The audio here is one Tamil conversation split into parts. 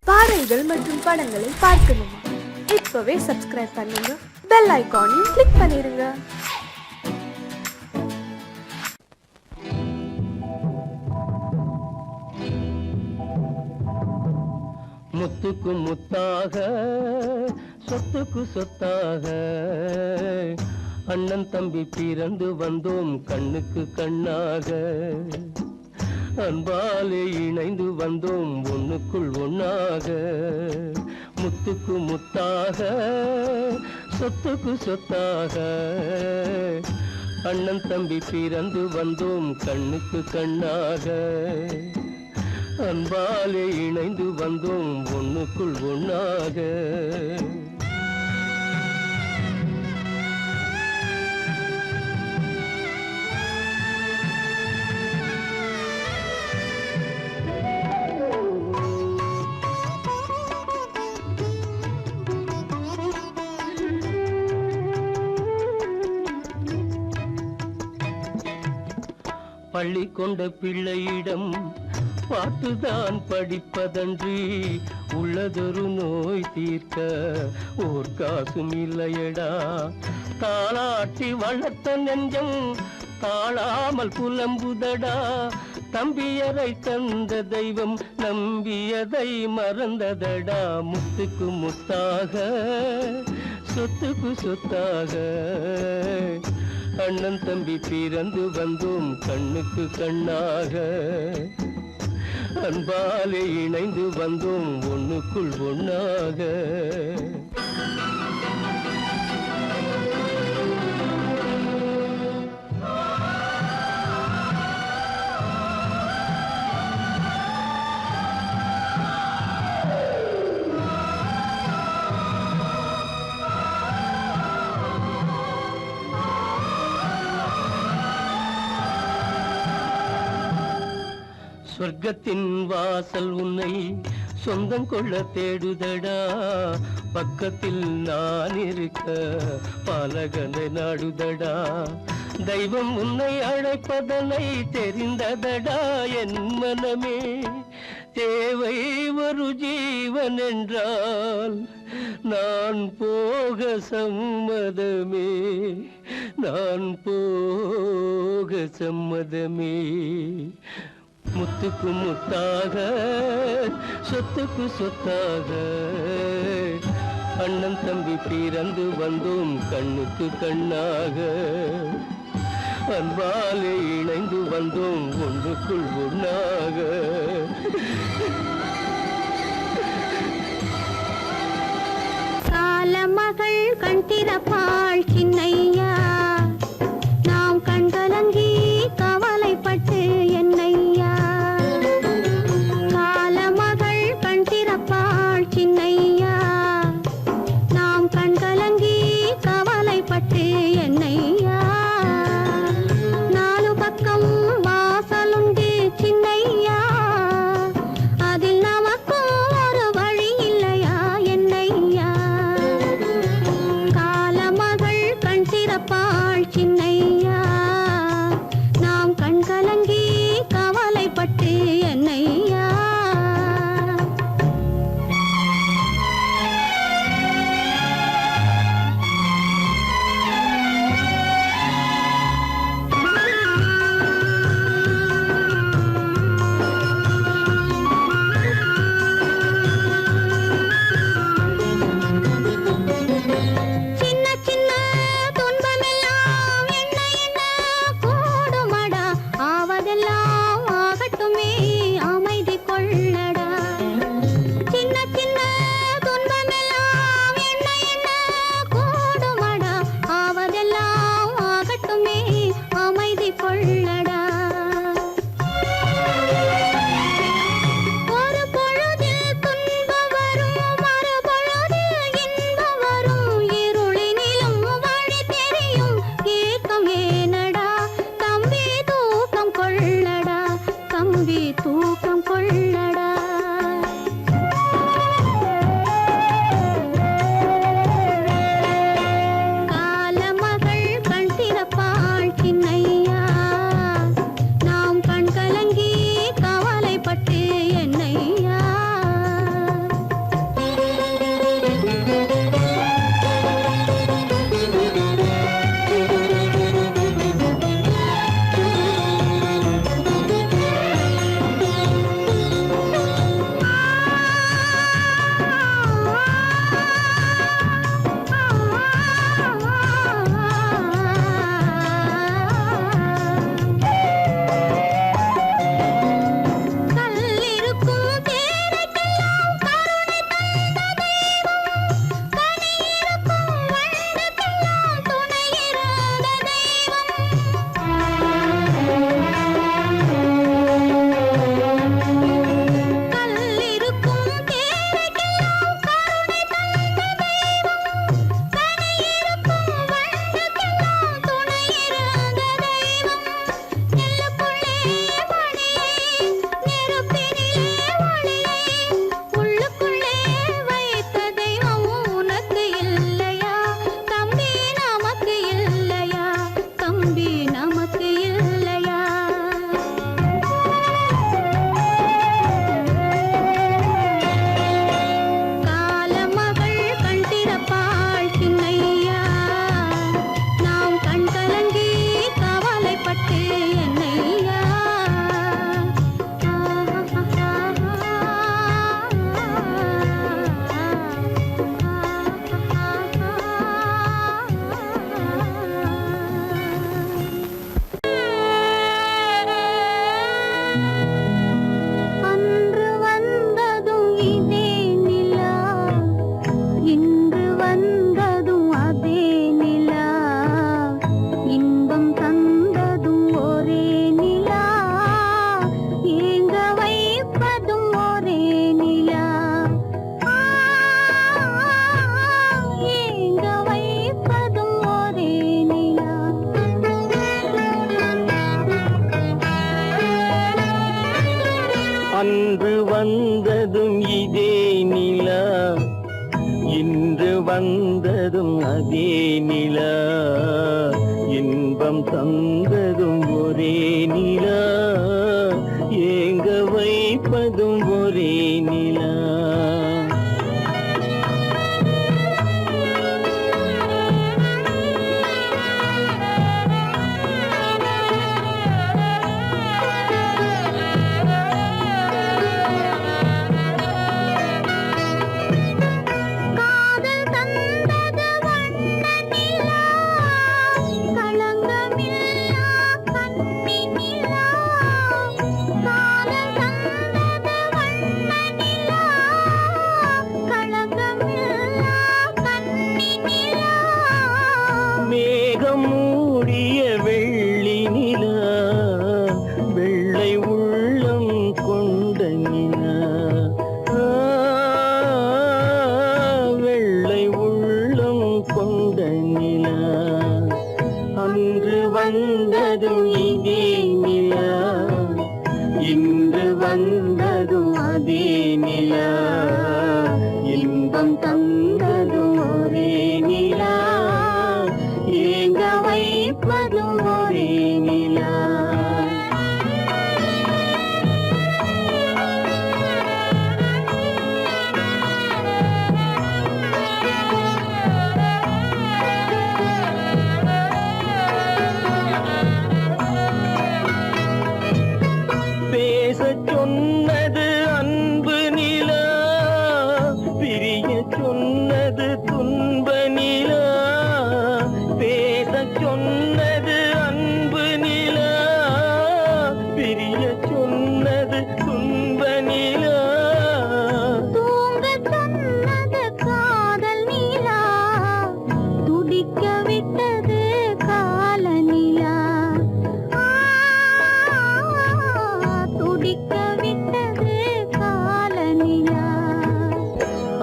பாடல்கள் மற்றும் படங்களை பார்க்கணுமா? இப்பவே சப்ஸ்கிரைப் பண்ணுங்க, பெல் ஐகானையும் கிளிக் பண்ணிருங்க. முத்துக்கு முத்தாக சொத்துக்கு சொத்தாக அண்ணன் தம்பி பிறந்து வந்தோம் கண்ணுக்கு கண்ணாக. அன்பாலே இணைந்து வந்தோம் ஒண்ணுக்குள் ஒண்ணாக. முத்துக்கு முத்தாக சொத்துக்கு சொத்தாக அண்ணன் தம்பி பிறந்து வந்தோம் கண்ணுக்கு கண்ணாக. அன்பாலே இணைந்து வந்தோம் ஒண்ணுக்குள் ஒண்ணாக. பள்ளி கொண்ட பிள்ளையிடம் பார்த்துதான் படிப்பதன்றி உள்ளதொரு நோய் தீர்க்க ஓர் காசும் இல்லையடா. தாளாட்டி வளர்த்த நெஞ்சம் தாழாமல் புலம்புதடா. தம்பியரை தந்த தெய்வம் நம்பியதை மறந்ததடா. முத்துக்கு முத்தாக சொத்துக்கு சொத்தாக அண்ணன் தம்பி பிறந்து வந்தோம் கண்ணுக்கு கண்ணாக. அன்பாலே இணைந்து வந்தோம் ஒண்ணுக்குள் ஒண்ணாக. சொர்க்கத்தின் வாசல் உன்னை சொந்தம் கொள்ள தேடுதடா. பக்கத்தில் நான் இருக்க பாலகனை நாடுதடா. தெய்வம் உன்னை அழைப்பதனை தெரிந்ததடா என் மனமே. தேவை ஒரு ஜீவன் என்றால் நான் போக சம்மதமே. நான் போக சம்மதமே. முத்துக்கு முத்தாக சொத்துக்கு சொத்தாக அண்ணன் தம்பி பிறந்து வந்தோம் கண்ணுக்கு கண்ணாக. அன்பாலே இணைந்து வந்தோம் ஒன்றுக்குள் ஒண்ணாக. காலமகள் கண் திறப்பாள் சின்னையா, நாம் கண்கலங்கி கவலைப்பட்டு என்னையா. காலமகள் கண் திறப்பாள் சின்னையா, நாம் கண்கலங்கி கவலைப்பட்டு என்னையா. நாலு பக்கம் வாசலுண்டு சின்னையா, அதில் நமக்கும் ஒரு வழி இல்லையா என்னையா. காலம் வந்ததும் அதே நிலா, இன்பம் தந்ததும் ஒரே நிலா, ஏங்க வைப்பதும் ஒரே நிலா. மேகம் மூடிய வெள்ளி நிலா, வெள்ளை உள்ளம் கொண்ட நிலா, வெள்ளை உள்ளம் கொண்ட நிலா. அன்று வந்ததும் இதே நிலா, இன்று வந்ததும் அதே நிலா, இன்பம் தந்ததும் ஒரே நிலா, ஏங்க வைப்பதும் ஒரே நிலா. பேசச் சொன்னது அன்பு நிலா, பிரிய சொன்னது துன்ப நிலா. பேசச் சொன்னது அன்பு நிலா, பிரிய சொன்னது துன்ப நிலா. தூங்கச் சொன்னது காதல் நிலா, துடிக்க விட்டது கால நிலா, துடிக்க விட்டது கால நிலா.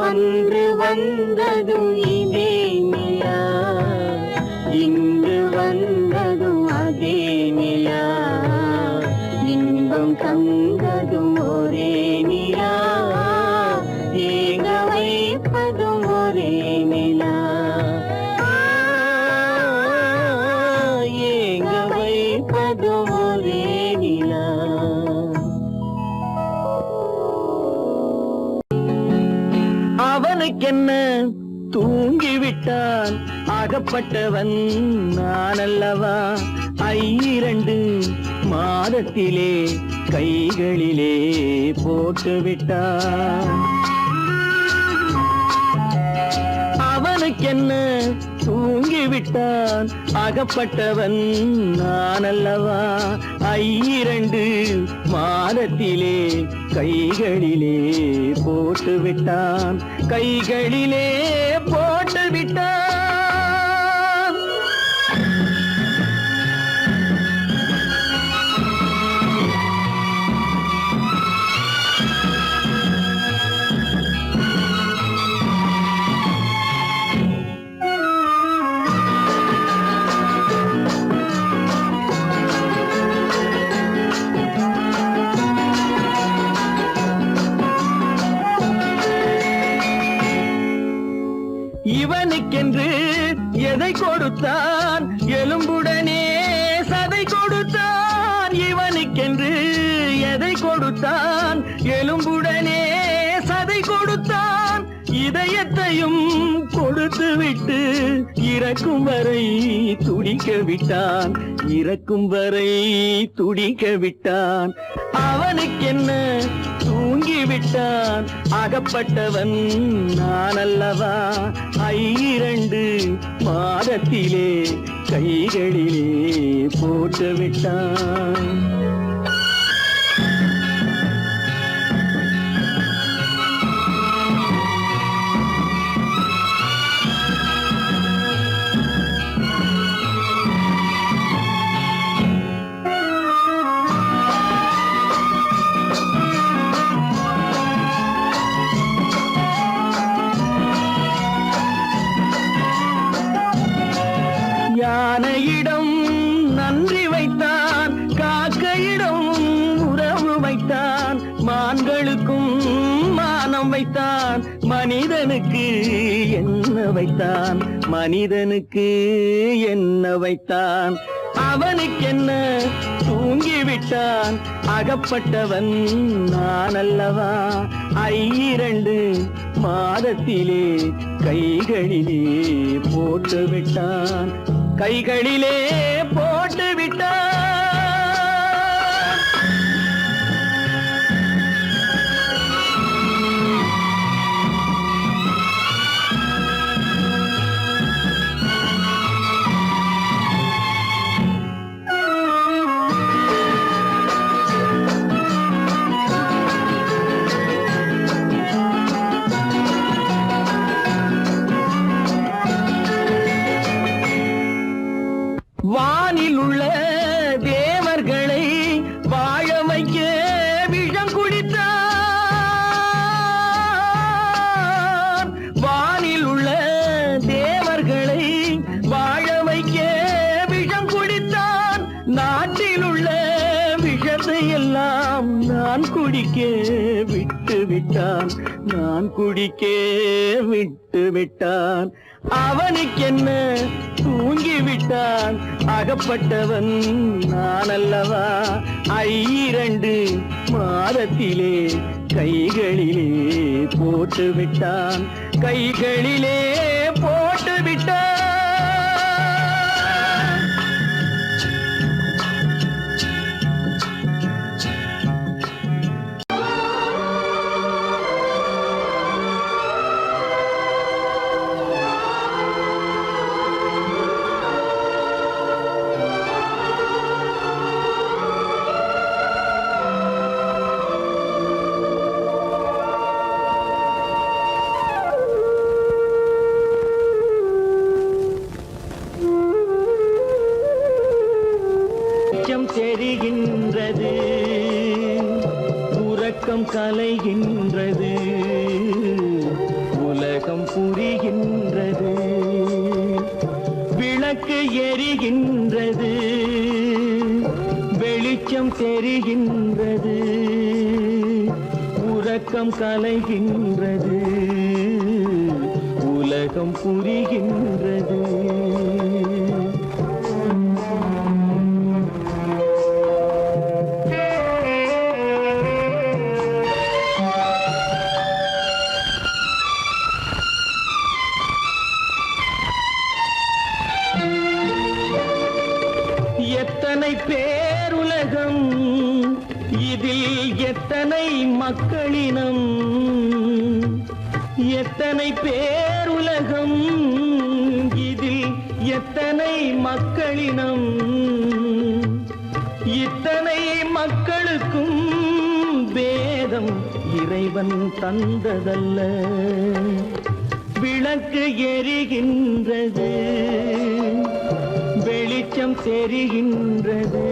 அன்று வந்ததும் இதே நிலா, இன்று வந்ததும் அதே நிலா, இன்பம் தந்ததும் ஒரே நிலா, ஏங்க வைப்பதும் ஒரே நிலா, ஏங்க வைப்பதும் ஒரே நிலா. அவனுக்கென்ன தூங்கிவிட்டான், அகப்பட்டவன் நான் அல்லவா. 2 மாதத்திலே கைகளிலே போட்டு விட்டான். அவனுக்கென்ன தூங்கிவிட்டான், அகப்பட்டவன் நான் அல்லவா. 2 மாதத்திலே கைகளிலே போட்டு விட்டான், கைகளிலே போட்டு விட்டான். இவனுக்கென்று எதை கொடுத்தான், எலும்புடனே சதை கொடுத்தான். இவனுக்கென்று எதை கொடுத்தான், எலும்புடனே சதை கொடுத்தான். இதயத்தையும் கொடுத்து விட்டு இறக்கும் வரை துடிக்க விட்டான், இறக்கும் வரை துடிக்க விட்டான். அவனுக்கென்ன தூங்கிவிட்டான், அகப்பட்டவன் நான் அல்லவா. 2 மாதத்திலே கைகளிலே போட்டு விட்டான். யானையிடம் நன்றி வைத்தான், காக்கையிடம் எல்லாம் வைத்தான் மனிதனுக்கு என்ன வைத்தான் மனிதனுக்கு என்ன வைத்தான் அவனுக்கென்ன தூங்கிவிட்டான் அகப்பட்டவன் நான் அல்லவா 2 மாதத்திலே கைகளிலே போட்டு விட்டான் கைகளிலே போட்டு விட்டான் வானில் உள்ள தேவர்களை வாழ வைக்க விஷம் குடித்தான் வானில் உள்ள தேவர்களை வாழ வைக்க விஷம் குடித்தான் நாட்டில் உள்ள விஷத்தை எல்லாம் நான் குடிக்க விட்டு விட்டான் நான் குடிக்க விட்டு விட்டான் அவனுக்கென்ன தூங்கிவிட்டான் அகப்பட்டவன் நான் அல்லவா 2 மாதத்திலே கைகளிலே போட்டு விட்டான் கைகளிலே போட்டு விட்டான் தெரிகின்றது உறக்கம் கலைகின்றது உலகம் புரிகின்றது விளக்கு எரிகின்றது வெளிச்சம் தெரிகின்றது உறக்கம் கலைகின்றது உலகம் புரிகின்றது எத்தனை பேருலகம் இதில் எத்தனை மக்களினம் எத்தனை பேருலகம் இதில் எத்தனை மக்களினம் இத்தனை மக்களுக்கும் வேதம் இறைவன் தந்ததல்ல விளக்கு எரிகின்றது வெளிச்சம் தெரிகின்றது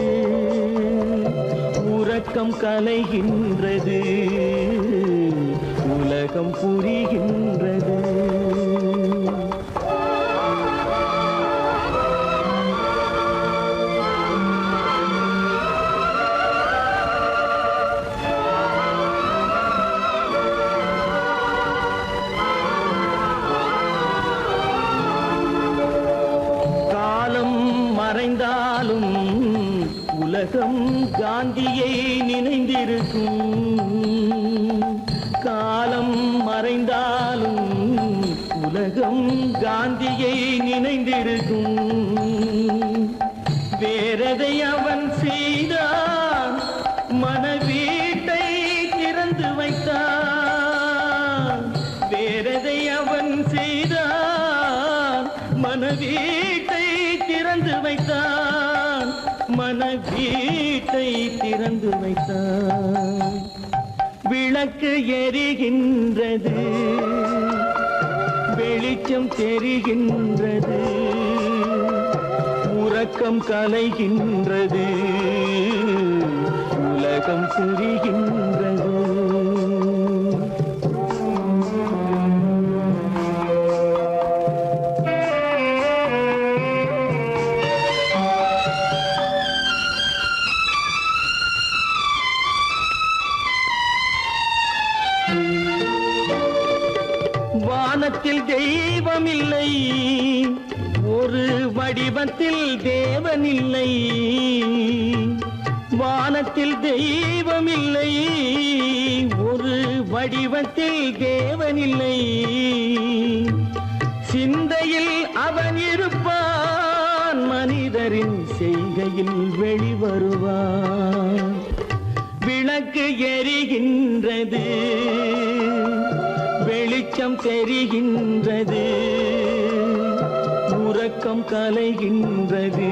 உறக்கம் கலைகின்றது உலகம் புரிகின்றது மறைந்தாலும் உலகம் காந்தியை நினைந்திருக்கும் காலம் மறைந்தாலும் உலகம் காந்தியை நினைந்திருக்கும் வேறெதை அவன் செய்தான் மனவீட்டை திறந்து வைத்தான் வேறெதை அவன் செய்தான் மனவீட்டை திறந்து வைத்தான் மனவீட்டை திறந்து வைத்தான் விளக்கு எரிகின்றது வெளிச்சம் தெரிகின்றது உறக்கம் கலைகின்றது உலகம் புரிகின்றது வானத்தில் தெய்வம் இல்லை, ஒரு வடிவத்தில் தேவன் இல்லை. வானத்தில் தெய்வம் இல்லை, ஒரு வடிவத்தில் தேவன் இல்லை. சிந்தையில் அவன் இருப்பான், மனிதரின் செய்கையில் வெளிவருவான். விளக்கு எரிகின்றது, வெளிச்சம் தெரிகின்றது, உறக்கம் கலைகின்றது,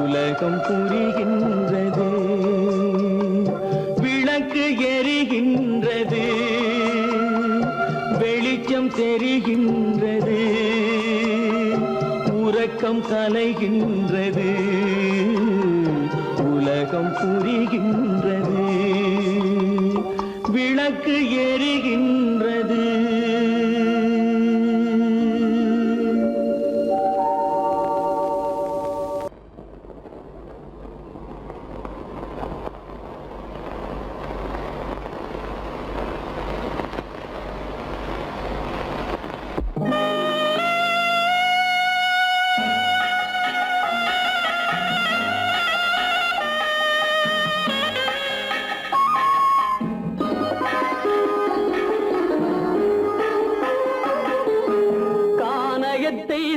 உலகம் புரிகின்றது. விளக்கு எரிகின்றது, வெளிச்சம் தெரிகின்றது, உறக்கம் கலைகின்றது, உலகம் புரிகின்றது. விளக்கு எரிகின்றது.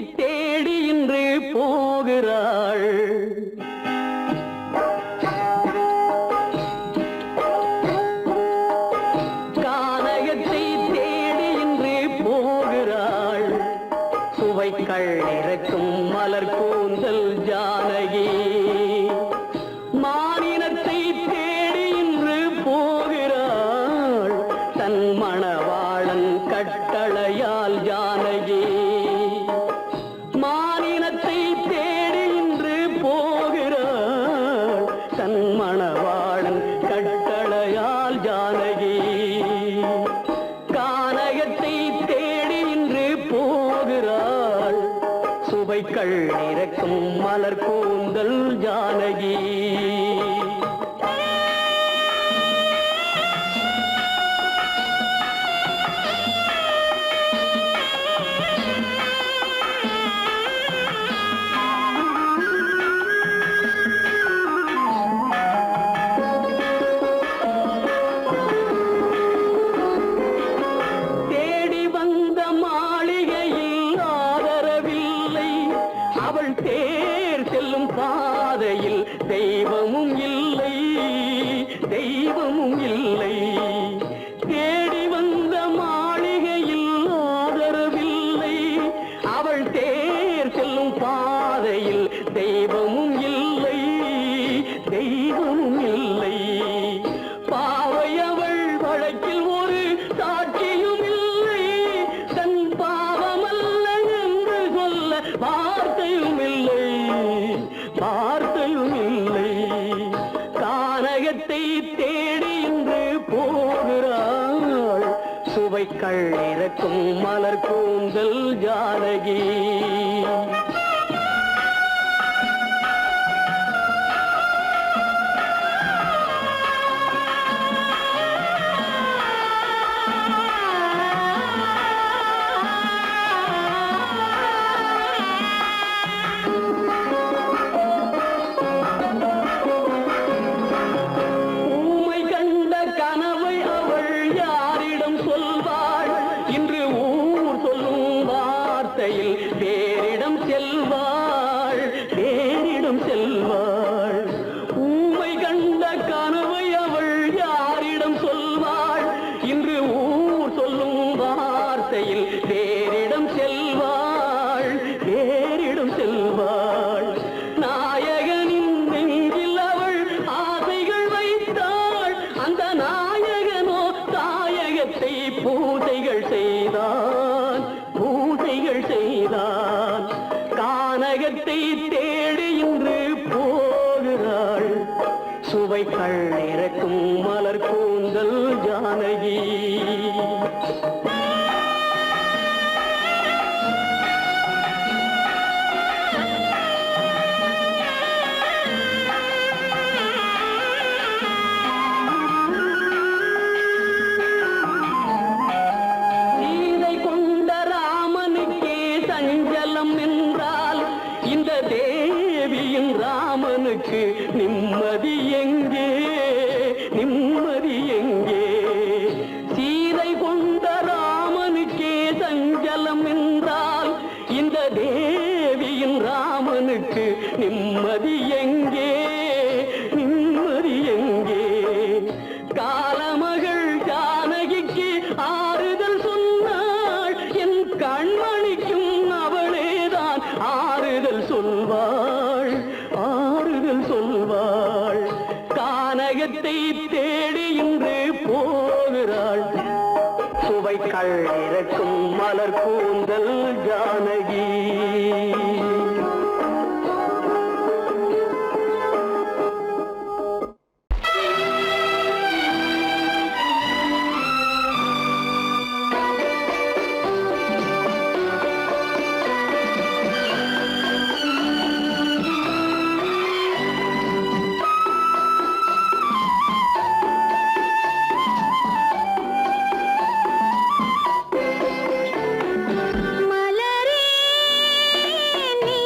தேடி இன்று போகிறாள். கானகத்தை தேடி இன்று போகிறாள். சுவைக்கள் இறக்கும் மலர் கூந்தல் ஜானகி. மானினத்தை தேடி இன்று போகிறாள். தன் மணவாளன் கட்டளையால் ஜானகி. மானினத்தை தேடி இன்று போகிறாள். தன் மணவாளன் கட்டளையால் ஜானகி. கானகத்தை தேடி இன்று போகிறாள். சுவைக்கள் இறக்கும் மலர் கூந்தல் ஜானகி. தேர் செல்லும் பாதையில் தெய்வமும் இல்லை, தெய்வமும் இல்லை. தேடி வந்த மாளிகையில் ஆதரவில்லை. அவள் தேர் செல்லும் பாதையில் தெய்வமும் இல்லை, தெய்வமும் இல்லை. பாவை அவள் வழக்கில் ஒரு சாட்சியும் இல்லை. தன் பாவமல்ல என்று சொல்ல வார்த்தையும் இல்லை, வார்த்தையும் இல்லை. கானகத்தை தேடி இன்று போகிறாள். சுவைக்கள் இறக்கும் மலர் கூந்தல் ஜானகி. வேறிடம் செல்வாள், வேறிடம் செல்வாள். ஊமை கண்ட கனவை அவள் யாரிடம் சொல்வாள்? இன்று ஊர் சொல்லும் வார்த்தையில் வேறிடம் செல்வாள், வேறிடம் செல்வாள். நாயகனின் நெஞ்சில் அவள் ஆசைகள் வைத்தாள். அந்த நாயகனோ தாயகத்தை பூஜைகள் செய்தான், பூஜைகள் செய்தான். கானகத்தை தேடி இன்று போகிறாள். சுவைக்கள் இறக்கும் மலர் கூந்தல் ஜானகி. ராமனுக்கு நிம்மதி எங்கே நிம்மதி எங்கே சீதை கொண்ட ராமனுக்கே சஞ்சலம் என்றால் இந்த தேவியின் ராமனுக்கு நிம்மதி எங்கே நிம்மதி எங்கே காலமகள் ஜானகிக்கு ஆறுதல் சொன்னாள் என் கண்மணிக்கும் அவளேதான் ஆறுதல் சொல்வாள் ஆறுதல் சொல்வாள் கானகத்தை தேடி இன்று போகிறாள் சுவைக்கள் இறக்கும் மலர் கூந்தல் ஜானகி மலரே நீ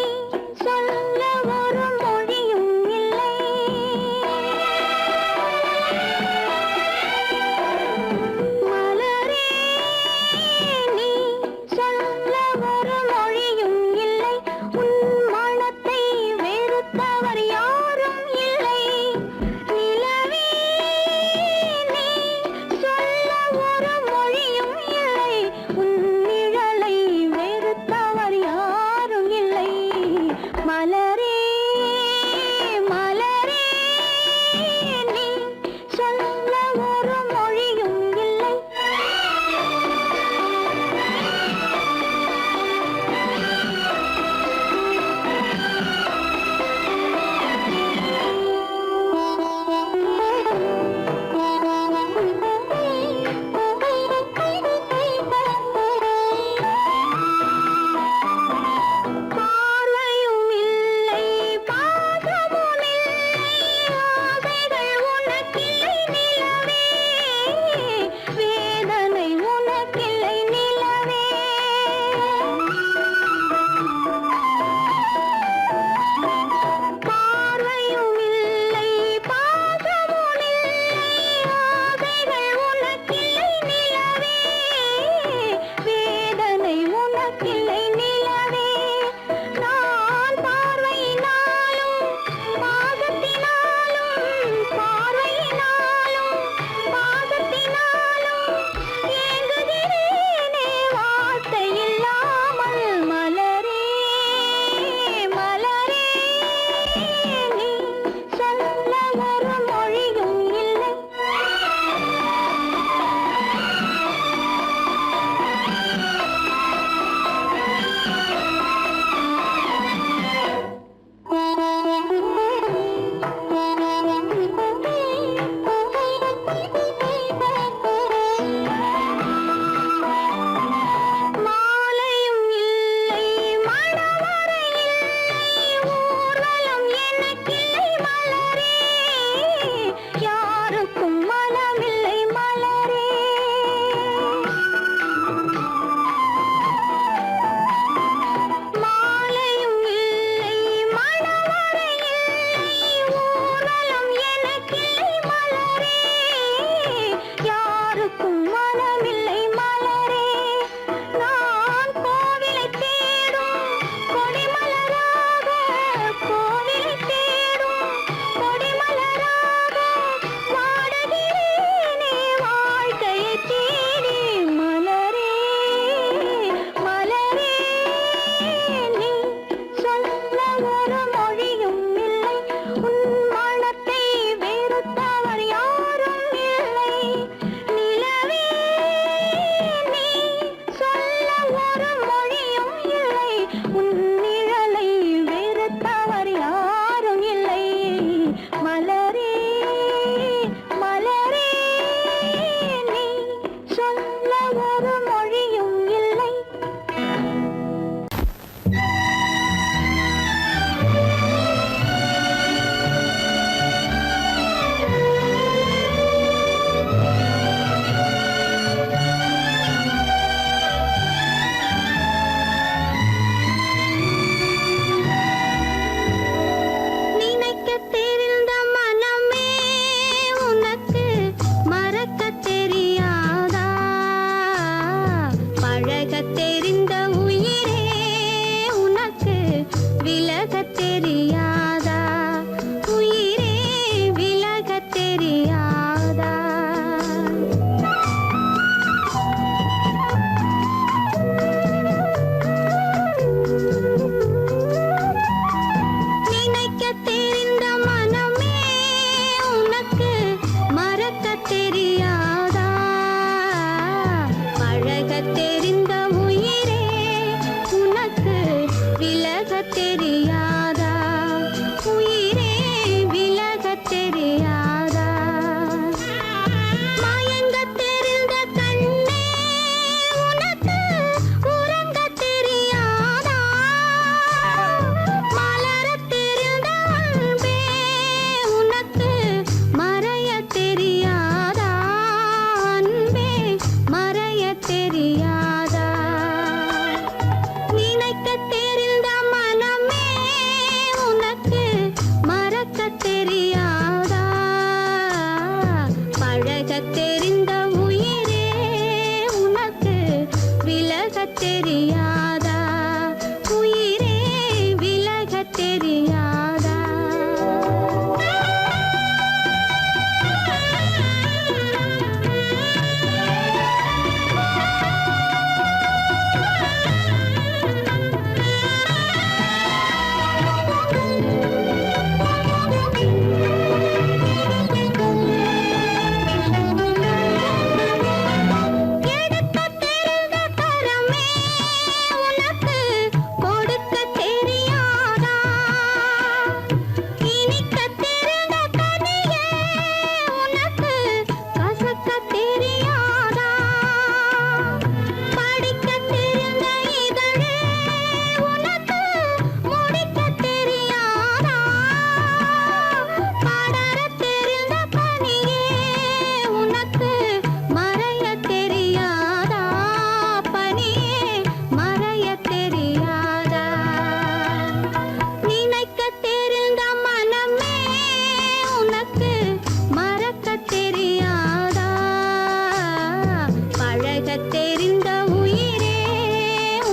தெரிந்த உயிரே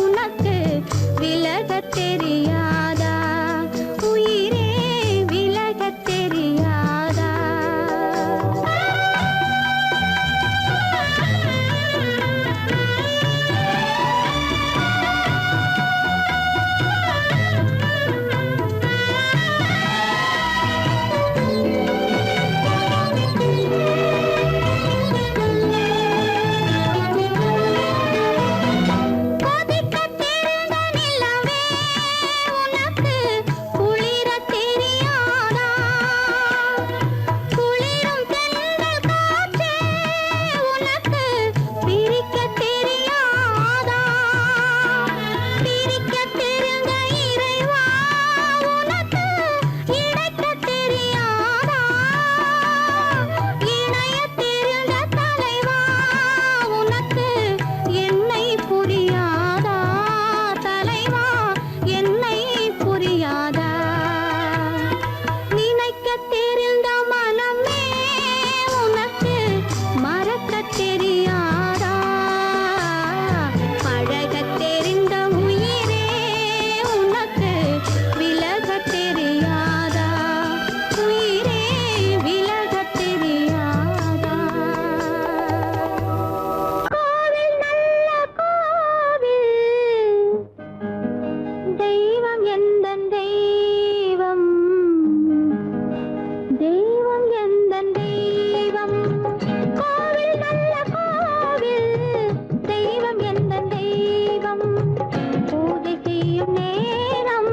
உனக்கு விலகத் தெரியாதா உயிரே விலகத் தெரியாதா கொதிக்கத் தெரிந்த நிலவே உனக்கு குளிரத் தெரியாதா குளிரும் தென்றல் காற்றே உனக்கு பிரிக்கத் தெரியாதா பிரிக்கத் தெரிந்த இறைவா உனக்கு இணைக்கத் தெரியாதா இணையத் தெரிந்த தலைவா உனக்கு என்னை புரியாதா தலைவா என்னை புரியாதா நினைக்கத் தெரிந்த மனமே உனக்கு மறக்கத் தெரியாதா பழகத் தெரிந்த உயிரே உனக்கு விலகத் தெரியாதா உயிரே விலகத் தெரியாதா கோவில் நல்ல கோவில் தெய்வம் எந்தன் தெய்வம் தெய்வம் எந்தன் தெய்வம் கோவில் நல்ல கோவில் தெய்வம் எந்தன் தெய்வம் பூஜை செய்யும் நேரம்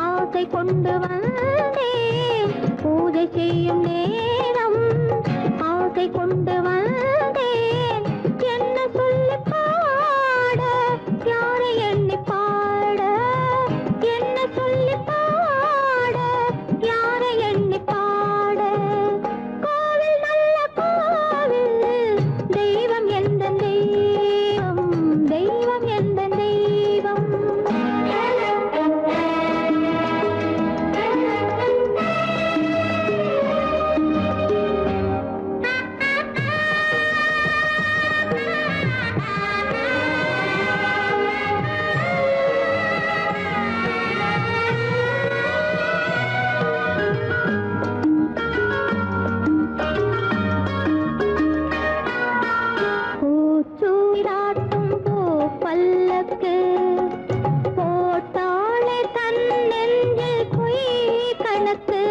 ஆசை கொண்டு வந்தேன் பூஜை செய்யும் நேரம் ஆசை கொண்டு வந்தேன் என்ன சொல்லி பாட யாரை எண்ணி பாட என்ன சொல்லி பாட யாரை எண்ணி பாட கோவில் நல்ல கோவில் தெய்வம் எந்த தெய்வம் தெய்வம் எந்த தெய்வம் பூச்சூடாட்டும் பூ பல்லக்கு போட்டாளே தன் நெஞ்சில் பொய் கணக்கு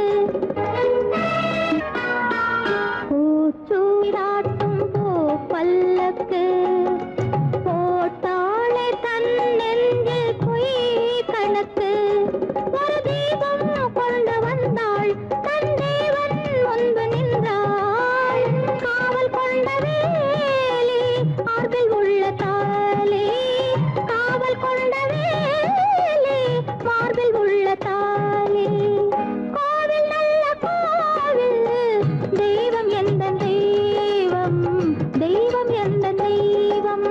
பூச்சூடாட்டும் பூ பல்லக்கு போட்டாளே தன் நெஞ்சில் பொய் கணக்கு ஒரு தீபம் கொண்டு வந்தாள் தன் தேவன் முன்பு நின்றாள் காவல் கொண்ட வேலி மார்பில் உள்ள தாலி காவல் கொண்ட வேலி மார்பில் உள்ள தாலி கோவில் நல்ல கோவில் தெய்வம் எந்த தெய்வம் தெய்வம் எந்த தெய்வம்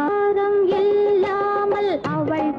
ஆரம் இல்லாமல் அவள்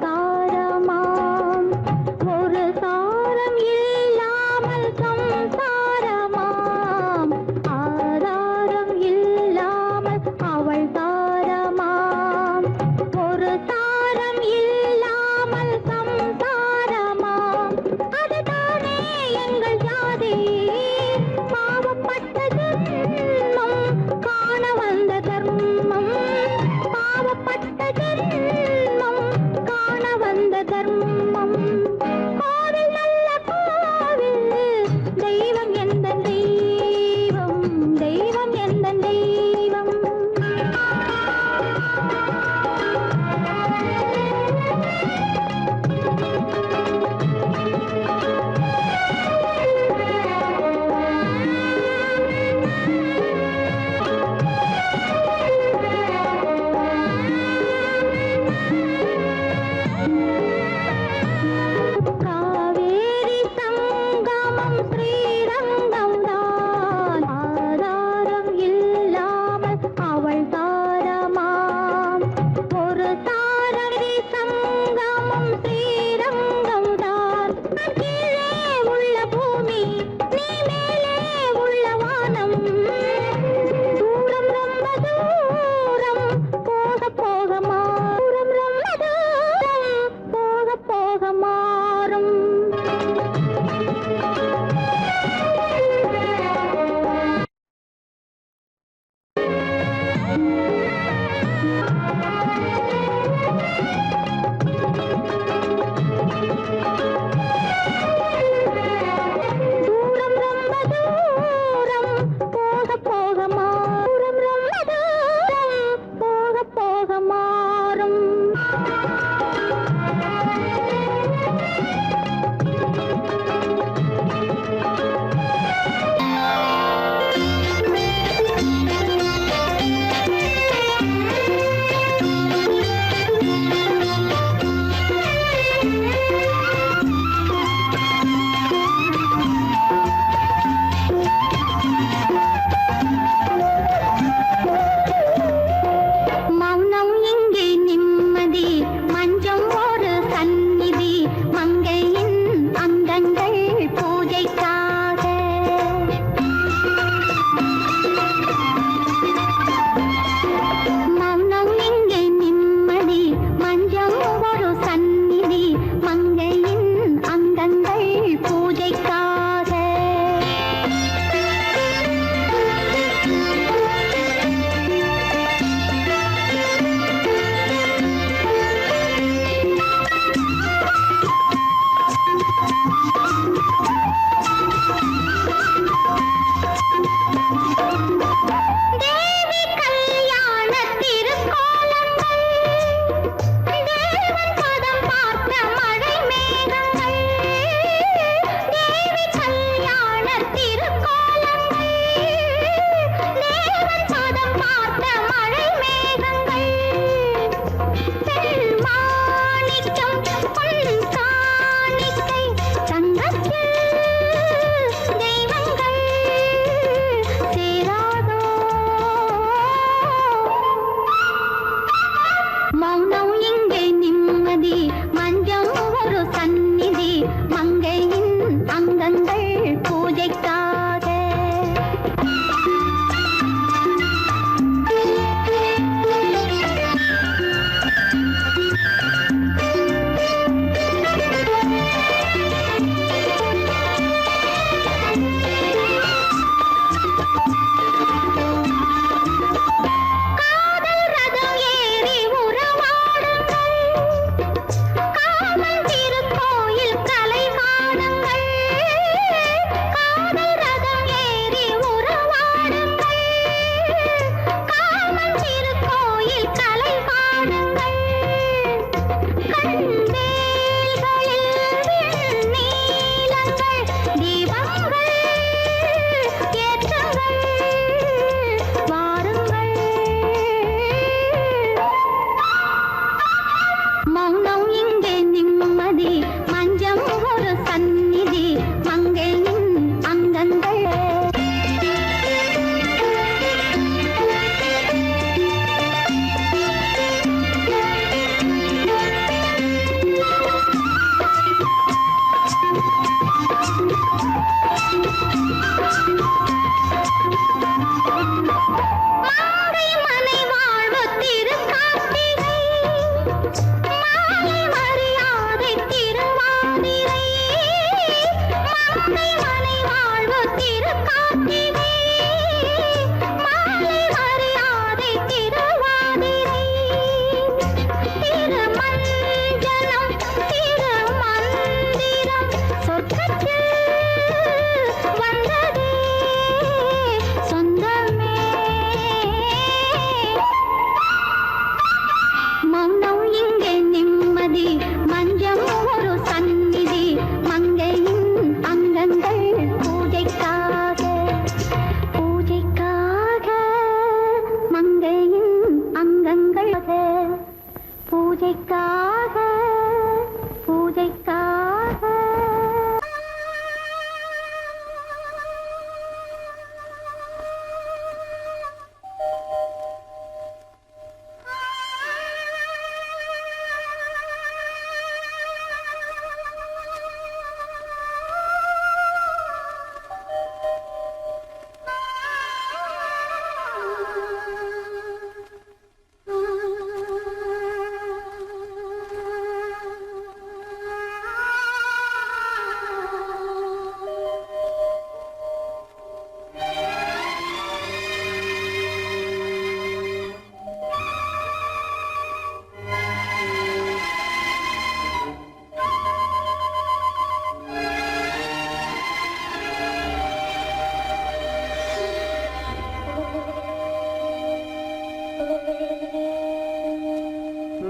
பூஜைக்காக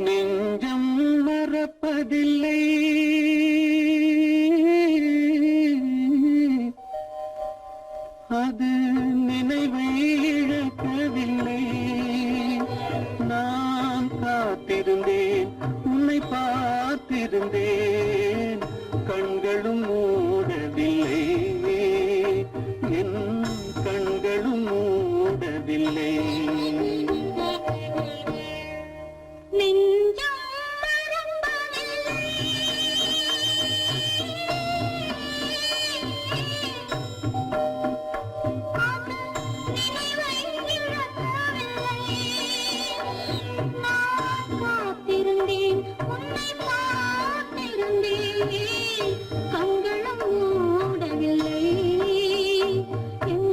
நெஞ்சம் மறப்பதில்லை அது நினைவை இழக்கவில்லை நான் காத்திருந்தேன் உன்னை பார்த்திருந்தேன் கண்களும் மூடவில்லை என் கண்களும் மூடவில்லை கண்களும் மூடவில்லை என்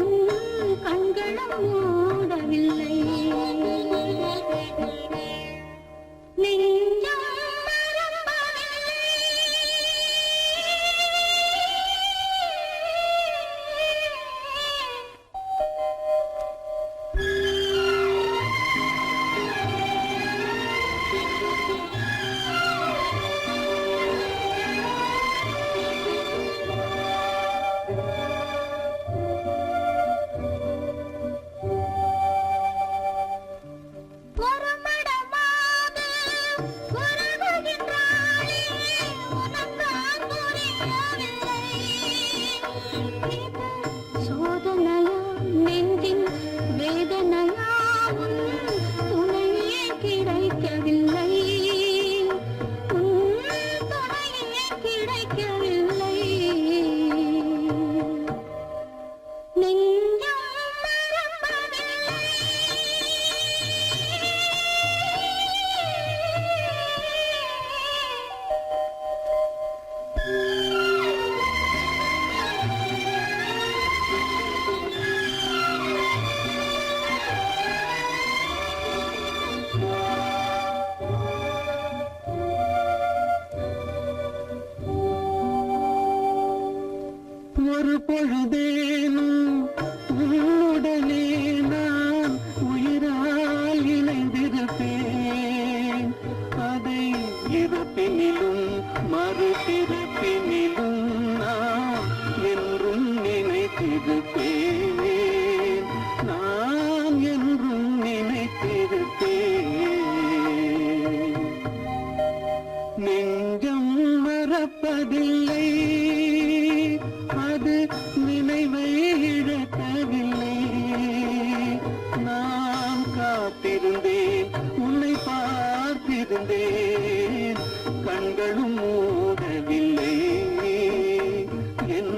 கண்களும் மூடவில்லை நெஞ்சம் ஒரு மடமாக உருகுகின்றாளே உனக்கான் புரியவில்லை இது சோதனையா நெஞ்சின் வேதனையா உன் துணையே கிடைக்கவில்லை உன் துணையே கிடைக்கவில்லை நெஞ்சம் மறப்பதில்லை ஒரு பொழுதேனும் உன்னுடனே நான் உயிரால் இணைந்திருப்பேன் அதை இறப்பினிலும் மறுபிறப்பினிலும் நான் என்றும் நினைத்திருப்பேன் நான் என்றும் நினைத்திருப்பேன் நெஞ்சம் மறப்பதில்லை அது நினைவை இழக்கவில்லை நான் காத்திருந்தேன் உன்னை பார்த்திருந்தேன் கண்களும் மூடவில்லை என்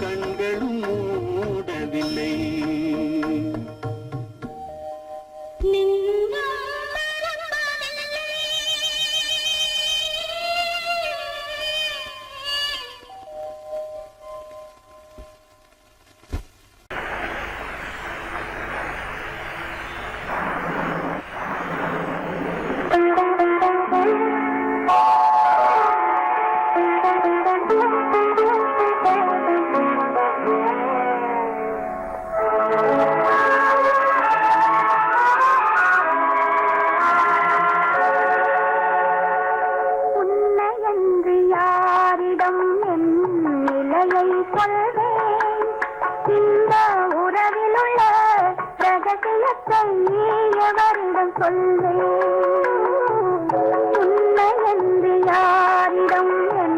கண்களும் மூடவில்லை நெஞ்சம் மறப்பதில்லை உன்னையன்று யாரிடம் என் நிலையை சொல்வேன் இந்த உறவிலுள்ள ரகசியத்தை எவரிடம் சொல்வேன் உன்னையன்று யாரிடம் என்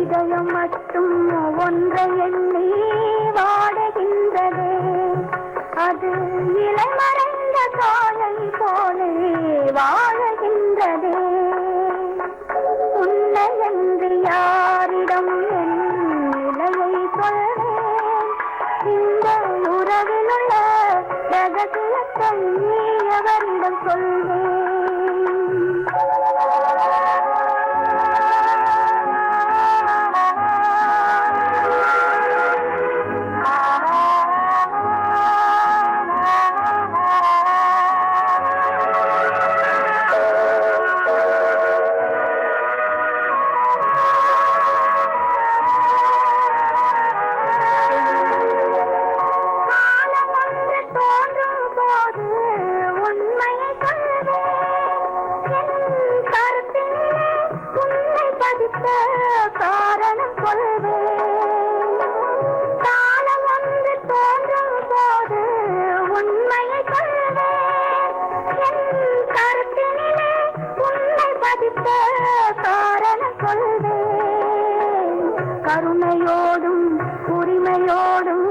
இதயம் மட்டும் ஒன்றை எண்ணி வாடுகின்றது. அது இளமறைந்த காலை போலே வாழுகின்றது. உன்னை என்று யாரிடம் என் நிலையை சொல்வேன்? இந்த உறவிலுள்ள ரகசியத்தை எவரிடம் சொல்வேன்? காரணம் சொல்வேன். காலம் ஒன்று தோன்றும் போது உண்மையை சொல்வேன். என் கருத்தினிலே உன்னை பதித்த காரணம் சொல்வேன். கருணையோடும் உரிமையோடும்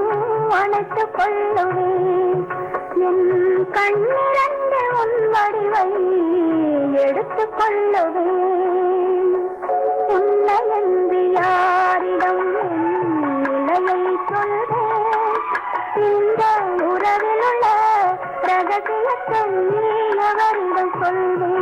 அணைத்துக் கொள்ளுவேன். என் கண்ணிரண்டு உன் வடிவை எடுத்துக் கொள்ளுவேன். உன்னை என்று யாரிடம் நிலையை சொல்வேன்? இந்த உறவிலுள்ள ரகசியத்தை எவரிடம் சொல்வேன்?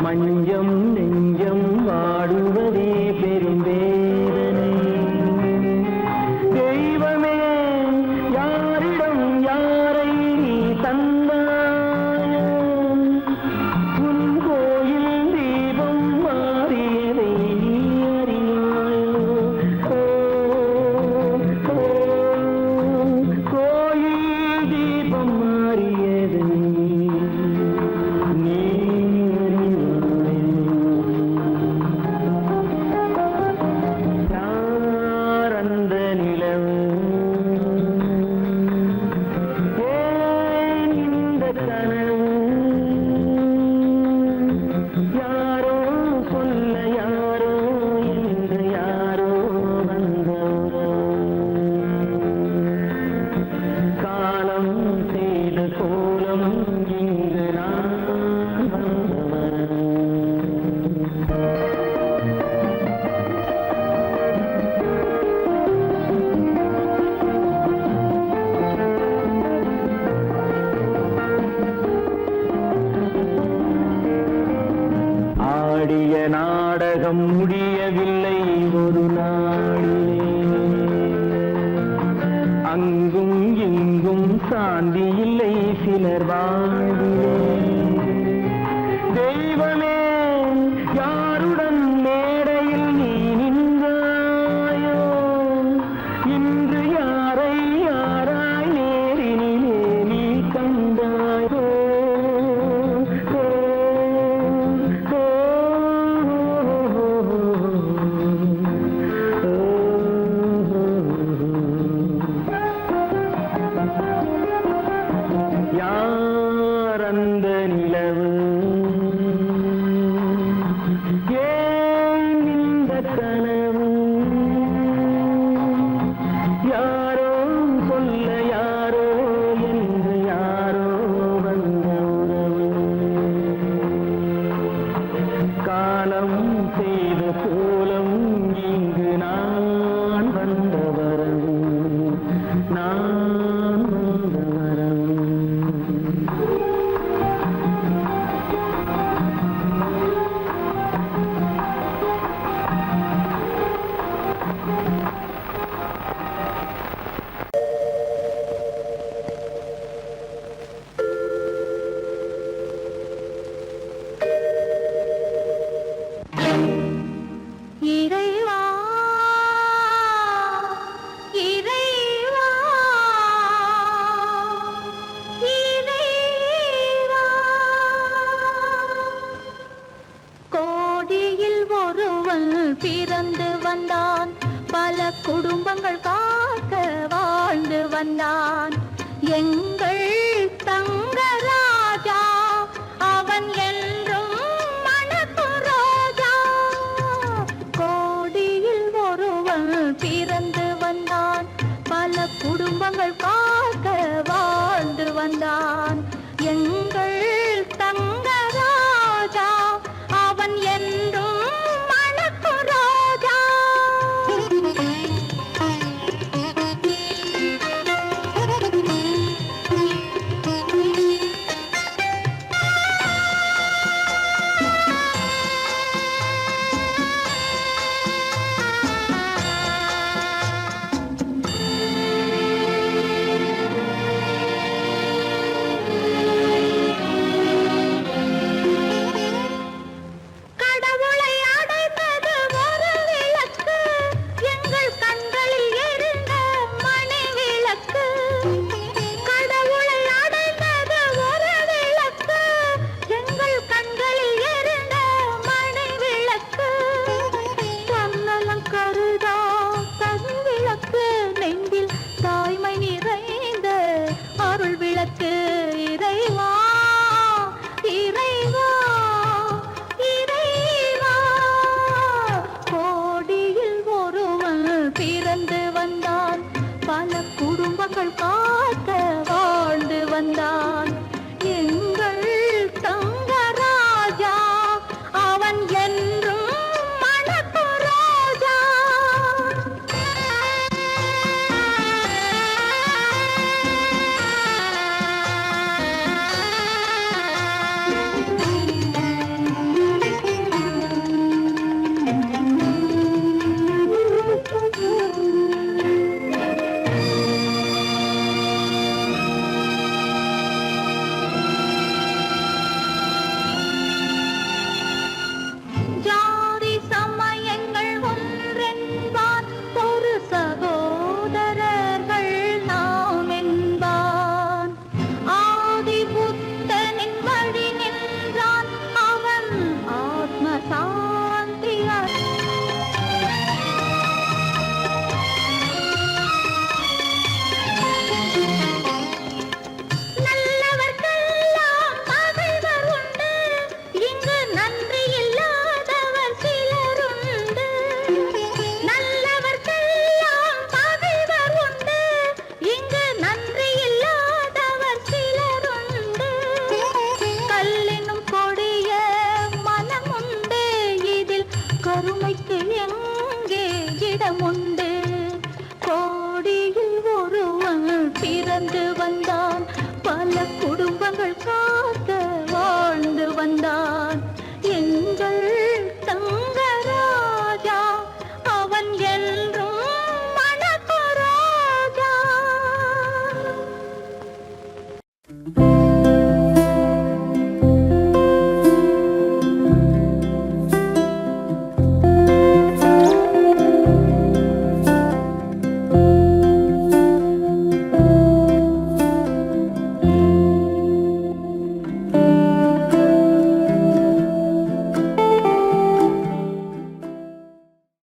மஞ்சம் நெஞ்சம் வாடுவதே பெரும்பேதனை. தெய்வமே யாரிடம் யாரை நீ தந்தாயோ, உன் கோயில் தீபம் மாறியதை நீ அறியாயோ. கோயில் தீபம் மாறியதை நீ யார் அந்த நிலவு, ஏன் இந்த கனவு, யாரோ சொல்ல யாரோ என்று யாரோ வந்த காலம் செய்த கோலம் இங்கு நான் வந்தவன். ஆடிய நாடகம் முடியவில்லை ஒரு நாளிலே, அங்கும் இங்கும் சாந்தி இல்லை சிலர் வாழ்விலே. தெய்வமே யாருடன் மேடையில் நீ நின்றாயோ, இன்று யாரை யாராய் நேரினிலே நீ கண்டாயோ. யார் அந்த நிலவு, ஏன் இந்த கனவு, யாரோ சொல்ல யாரோ என்று யாரோ வந்த உறவு. காலம் செய்த கோலம் இங்கு நான் வந்த வரவு, நான் வந்த வரவு. இறைவா இறைவா இறைவா, கோடியில் ஒருவன் பிறந்து வந்தான், பல குடும்பங்கள் காக்க வாழ்ந்து வந்தான். எங்கள்